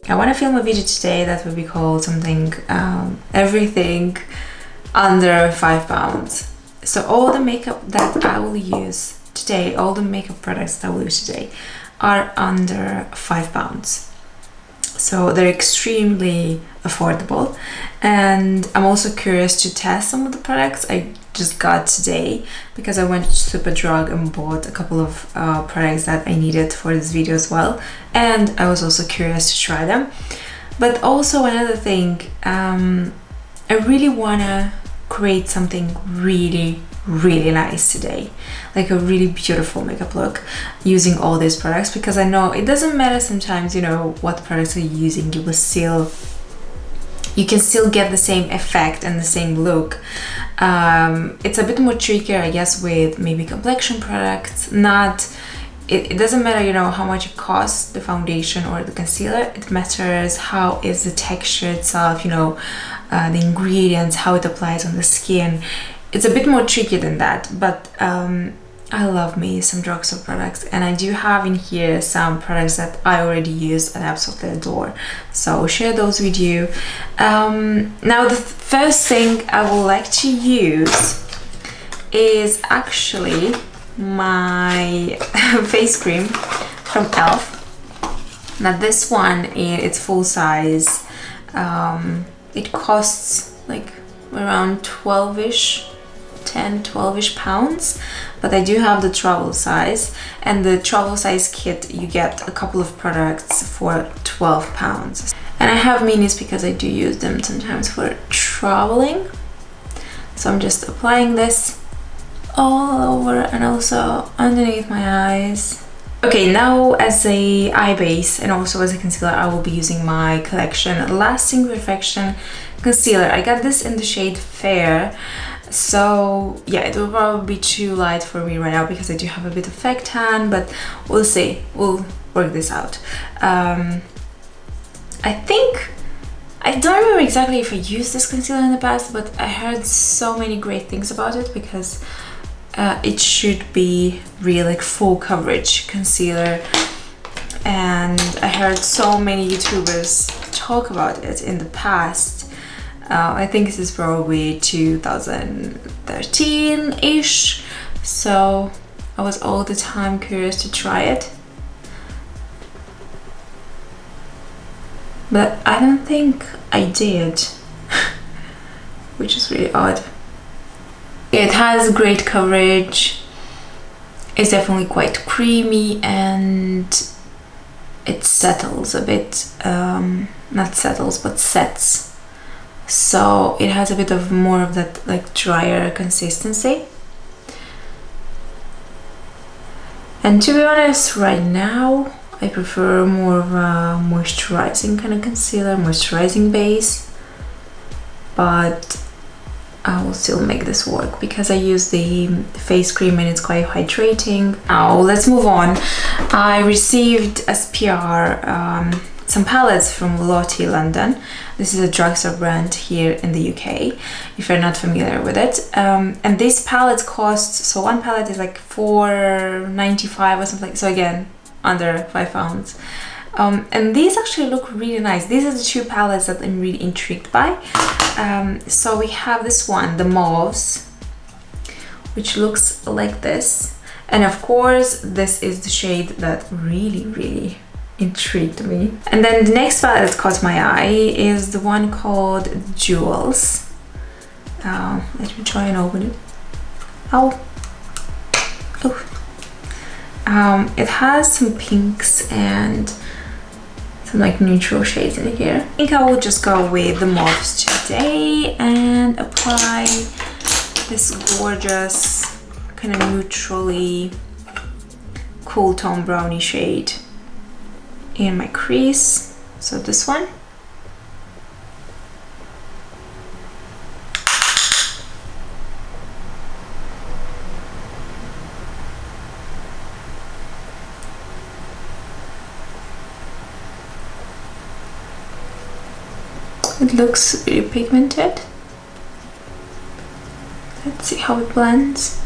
I want to film a video today that will be called something, everything under £5. So all the makeup that I will use today, all the makeup products that I will use today are under £5. So they're extremely affordable, and I'm also curious to test some of the products I just got today because I went to Superdrug and bought a couple of products that I needed for this video as well, and I was also curious to try them. But also another thing, I really want to create something really nice today, like a really beautiful makeup look using all these products, because I know it doesn't matter sometimes, you know, what products you're using, you can still get the same effect and the same look. It's a bit more trickier, I guess, with maybe complexion products. It doesn't matter, you know, how much it costs, the foundation or the concealer. It matters how is the texture itself, you know, the ingredients, how it applies on the skin. It's a bit more tricky than that, but I love me some drugstore products, and I do have in here some products that I already use and absolutely adore, so I'll share those with you. Now the first thing I would like to use is actually my face cream from e.l.f. Now this one, it's full size. It costs like around 12-ish pounds, but I do have the travel size, and the travel size kit you get a couple of products for £12. And I have minis because I do use them sometimes for traveling. So I'm just applying this all over and also underneath my eyes. Okay, now as a eye base and also as a concealer, I will be using my collection Lasting Perfection concealer. I got this in the shade Fair. So yeah, it will probably be too light for me right now because I do have a bit of fake tan, but we'll see, we'll work this out. I think, I don't remember exactly if I used this concealer in the past, but I heard so many great things about it because it should be really like full coverage concealer, and I heard so many YouTubers talk about it in the past. I think this is probably 2013-ish, so I was all the time curious to try it. But I don't think I did, which is really odd. It has great coverage, it's definitely quite creamy, and it settles a bit, not settles, but sets. So it has a bit of more of that like drier consistency. And to be honest, right now I prefer more of a moisturizing kind of concealer, moisturizing base, but I will still make this work because I use the face cream and it's quite hydrating. Now let's move on. I received as PR some palettes from Lottie London. This is a drugstore brand here in the UK, if you're not familiar with it. And these palettes cost, so one palette is like £4.95 or something, so again, under £5. And these actually look really nice. These are the two palettes that I'm really intrigued by. So we have this one, the Mauves, which looks like this. And of course, this is the shade that really intrigued me. And then the next palette that caught my eye is the one called Jewels. Let me try and open it. It has some pinks and some like neutral shades in here. I think I will just go with the mauves today and apply this gorgeous kind of neutrally cool tone brownie shade in my crease. So this one. It looks really pigmented. Let's see how it blends.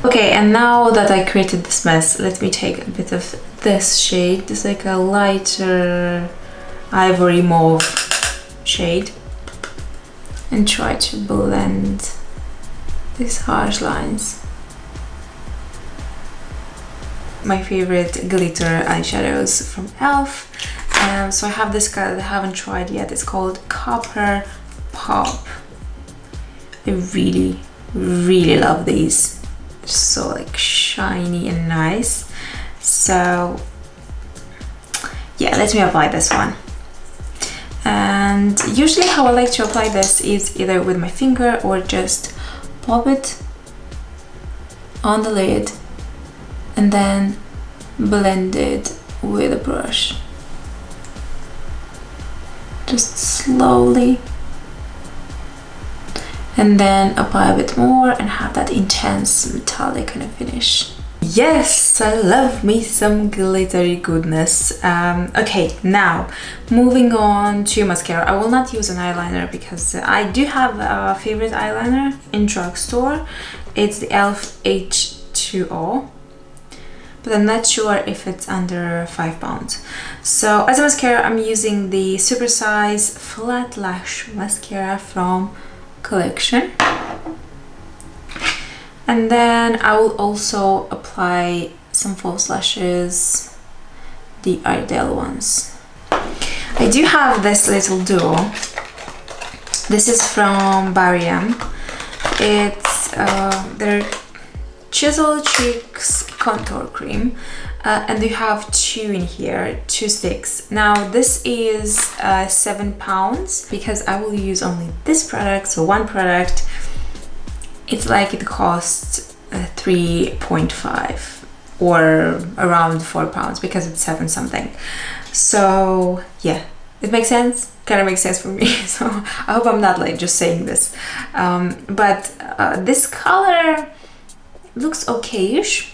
Okay, and now that I created this mess, let me take a bit of this shade. It's like a lighter ivory mauve shade, and try to blend these harsh lines. My favorite glitter eyeshadows from e.l.f. So I have this color that I haven't tried yet. It's called Copper Pop. I really love these. They're so like shiny and nice. So yeah, let me apply this one. And usually how I like to apply this is either with my finger or just pop it on the lid and then blend it with a brush. Just slowly. And then apply a bit more and have that intense metallic kind of finish. Yes, I love me some glittery goodness. Okay, now moving on to mascara. I will not use an eyeliner because I do have a favorite eyeliner in drugstore. It's the e.l.f. H2O, but I'm not sure if it's under £5. So as a mascara, I'm using the Supersize Flat Lash Mascara from Collection. And then I will also apply some false lashes, the Ardell ones. I do have this little duo. This is from Barium. It's their Chisel Cheeks Contour Cream. And you have two in here, 2 sticks. Now this is £7 because I will use only this product, so one product. It's like it costs 3.5 or around £4 because it's 7 something. So yeah, it makes sense. Kind of makes sense for me. So I hope I'm not like just saying this. But this color looks okayish.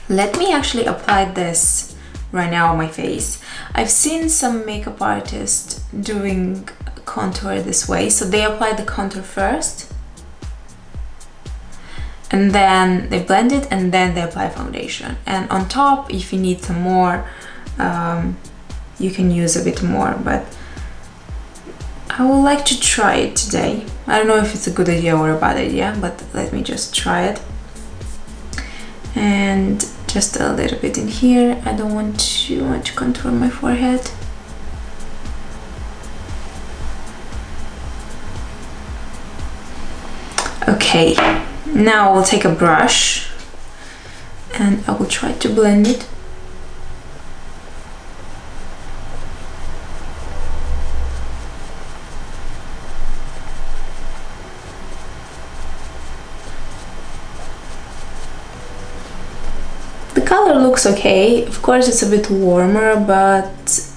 Let me actually apply this right now on my face. I've seen some makeup artists doing contour this way. So they apply the contour first, and then they blend it, and then they apply foundation. And on top, if you need some more, you can use a bit more, but I would like to try it today. I don't know if it's a good idea or a bad idea, but let me just try it. And just a little bit in here. I don't want too much contour on my forehead. Okay, now I'll take a brush and I will try to blend it. The color looks okay. Of course it's a bit warmer, but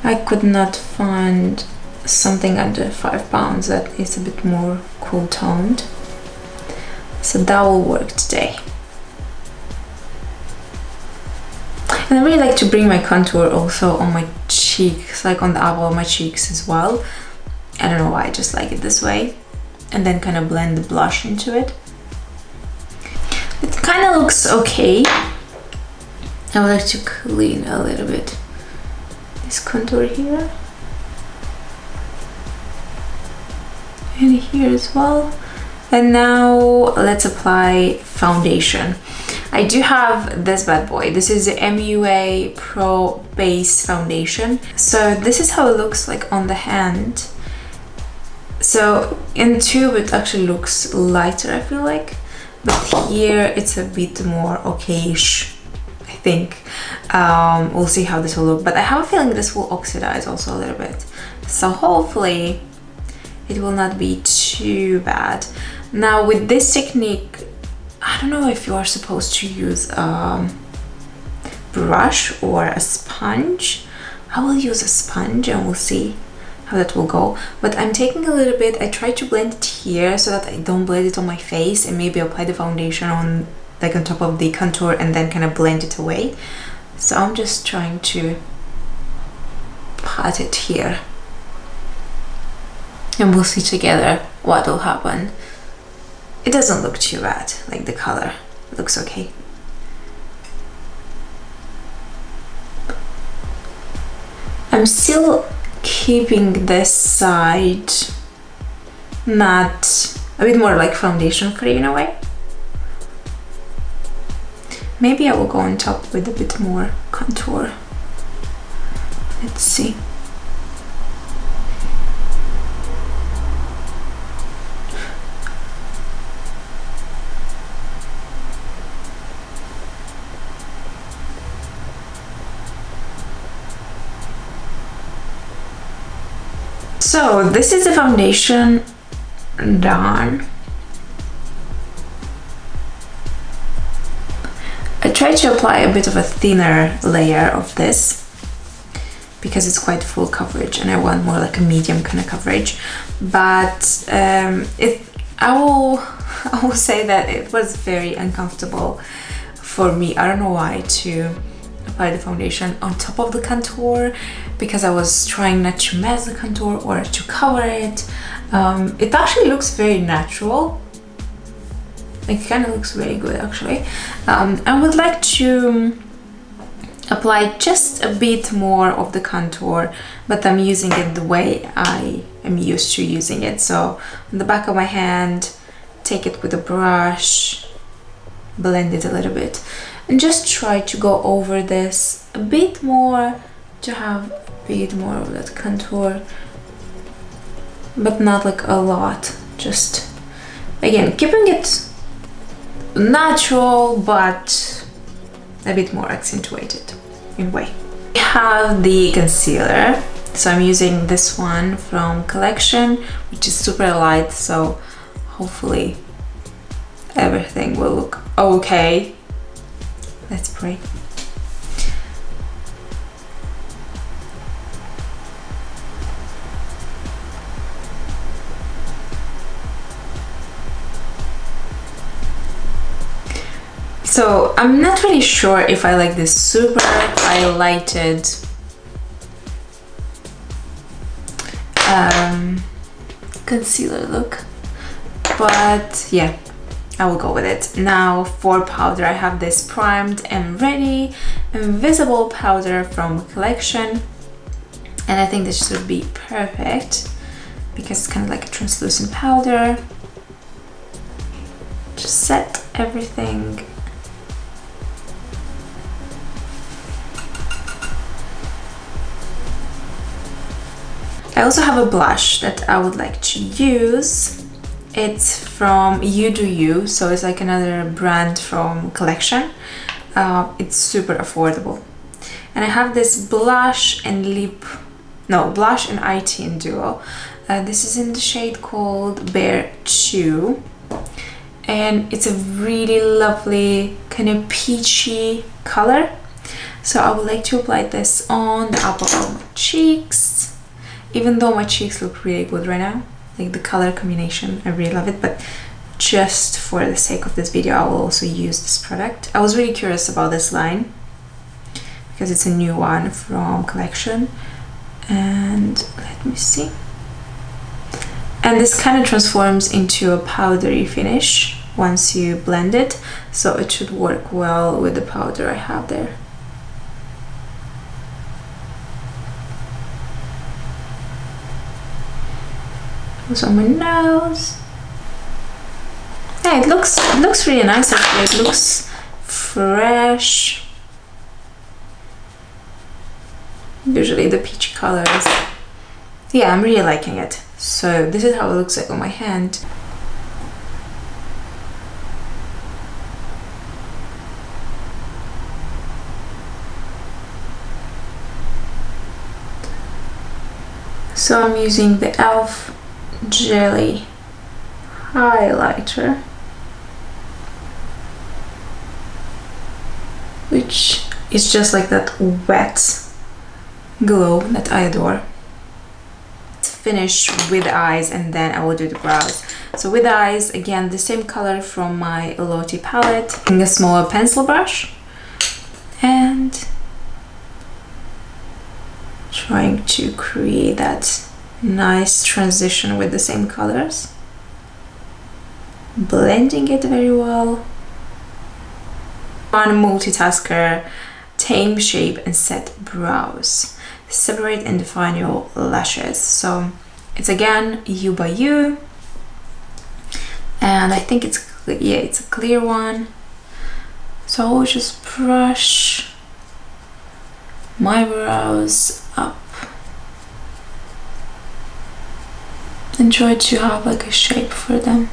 I could not find something under £5 that is a bit more cool toned, so that will work today. And I really like to bring my contour also on my cheeks, like on the apple of my cheeks as well. I don't know why, I just like it this way. And then kind of blend the blush into it. It kind of looks okay. I would like to clean a little bit this contour here. And here as well. And now let's apply foundation. I do have this bad boy. This is the MUA Pro Base Foundation. So this is how it looks like on the hand. So in tube it actually looks lighter, I feel like, but here it's a bit more okayish, I think. We'll see how this will look, but I have a feeling this will oxidize also a little bit. So hopefully it will not be too bad. Now with this technique, I don't know if you are supposed to use a brush or a sponge. I will use a sponge and we'll see how that will go. But I'm taking a little bit, I try to blend it here so that I don't blend it on my face, and maybe apply the foundation on like on top of the contour and then kind of blend it away. So I'm just trying to pat it here. And we'll see together what will happen. It doesn't look too bad, like the color. looks okay. I'm still keeping this side matte, a bit more like foundation free in a way. Maybe I will go on top with a bit more contour. Let's see. So this is the foundation done. I tried to apply a bit of a thinner layer of this because it's quite full coverage and I want more like a medium kind of coverage, but I will say that it was very uncomfortable for me. I don't know why, to apply the foundation on top of the contour, because I was trying not to mess the contour or to cover it. It actually looks very natural. It kind of looks really good actually. I would like to apply just a bit more of the contour, but I'm using it the way I am used to using it. So on the back of my hand, take it with a brush, blend it a little bit, and just try to go over this a bit more to have a bit more of that contour, but not like a lot. Just again keeping it natural but a bit more accentuated in a way. I have the concealer, so I'm using this one from Collection, which is super light, so hopefully everything will look okay. Let's pray. So I'm not really sure if I like this super highlighted concealer look, but yeah, I will go with it. Now for powder, I have this Primed and Ready Invisible powder from Collection, and I think this should be perfect because it's kind of like a translucent powder. Just set everything. I also have a blush that I would like to use. It's from You Do You, so it's like another brand from Collection. It's super affordable. And I have this blush and blush and eye tint duo. This is in the shade called Bear 2. And it's a really lovely kind of peachy color. So I would like to apply this on the upper of my cheeks. Even though my cheeks look really good right now, like the color combination, I really love it, but just for the sake of this video, I will also use this product. I was really curious about this line because it's a new one from Collection, and let me see. And this kind of transforms into a powdery finish once you blend it, so it should work well with the powder I have there. On my nose. Yeah, it looks really nice actually. It looks fresh. Usually the peachy colors. Yeah, I'm really liking it. So this is how it looks like on my hand. So I'm using the e.l.f. Jelly highlighter, which is just like that wet glow that I adore. Finish with the eyes and then I will do the brows. So with the eyes, again the same color from my Lottie palette, using a smaller pencil brush and trying to create that nice transition with the same colors, blending it very well. One multitasker, tame shape and set brows. Separate and define your lashes. So it's again You by You, and I think it's a clear one. So I'll just brush my brows up and try to have like a shape for them.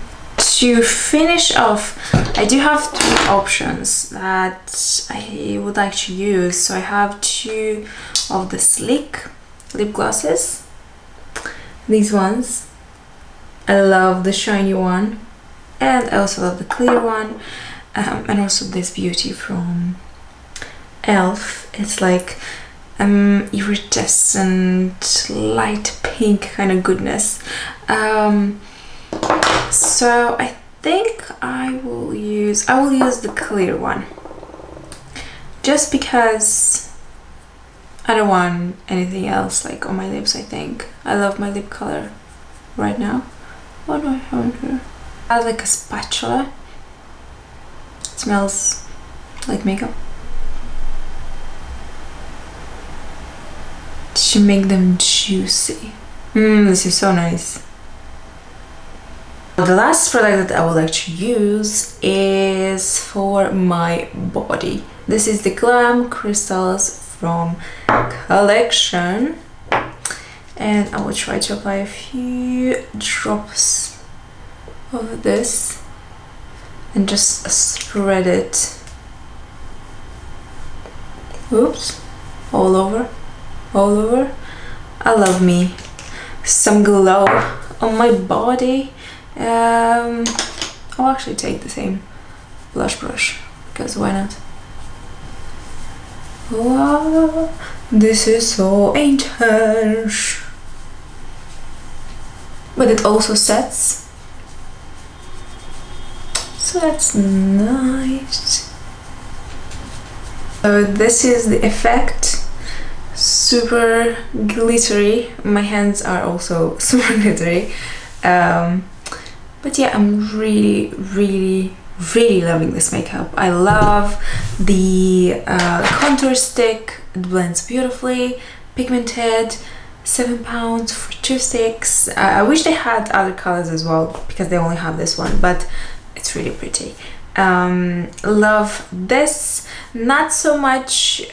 To finish off, I do have 3 options that I would like to use. So I have 2 of the sleek lip glosses. These ones. I love the shiny one, and I also love the clear one, and also this beauty from Elf. It's like iridescent light pink kind of goodness. So I think I will use the clear one, just because I don't want anything else like on my lips. I think I love my lip color right now. What do I have in here? I have like a spatula. It smells like makeup. To make them juicy. This is so nice. The last product that I would like to use is for my body. This is the Glam Crystals from Collection, and I will try to apply a few drops of this and just spread it. Oops, all over. I love me some glow on my body. I'll actually take the same blush brush, because why not? Wow, this is so intense, but it also sets, so that's nice. So this is the effect. Super glittery. My hands are also super glittery. But yeah, I'm really loving this makeup. I love the contour stick. It blends beautifully. Pigmented. £7 for 2 sticks. I wish they had other colors as well, because they only have this one, but it's really pretty. Love this. Not so much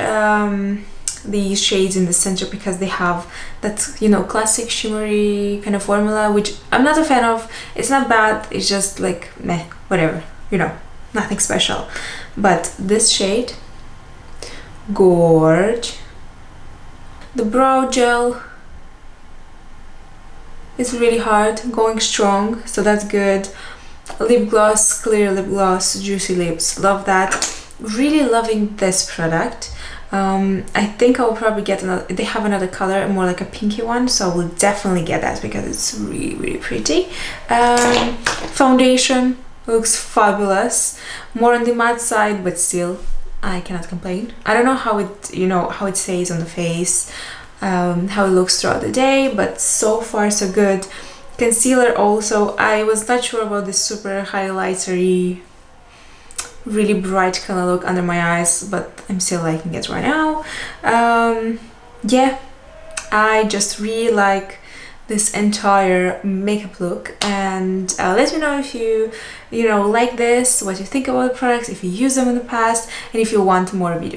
the shades in the center, because they have that, you know, classic shimmery kind of formula, which I'm not a fan of. It's not bad, it's just like meh, whatever, you know, nothing special. But this shade, gorge. The brow gel is really hard, going strong, so that's good. Lip gloss, clear lip gloss, juicy lips, love that. Really loving this product. I think I will probably get another. They have another color, more like a pinky one, so I will definitely get that because it's really pretty. Foundation looks fabulous, more on the matte side, but still I cannot complain. I don't know how it, you know, how it stays on the face, how it looks throughout the day, but so far so good. Concealer also, I was not sure about this super highlightery, really bright kind of look under my eyes, but I'm still liking it right now. Yeah, I just really like this entire makeup look, and let me know if you like this, what you think about the products, if you use them in the past, and if you want more videos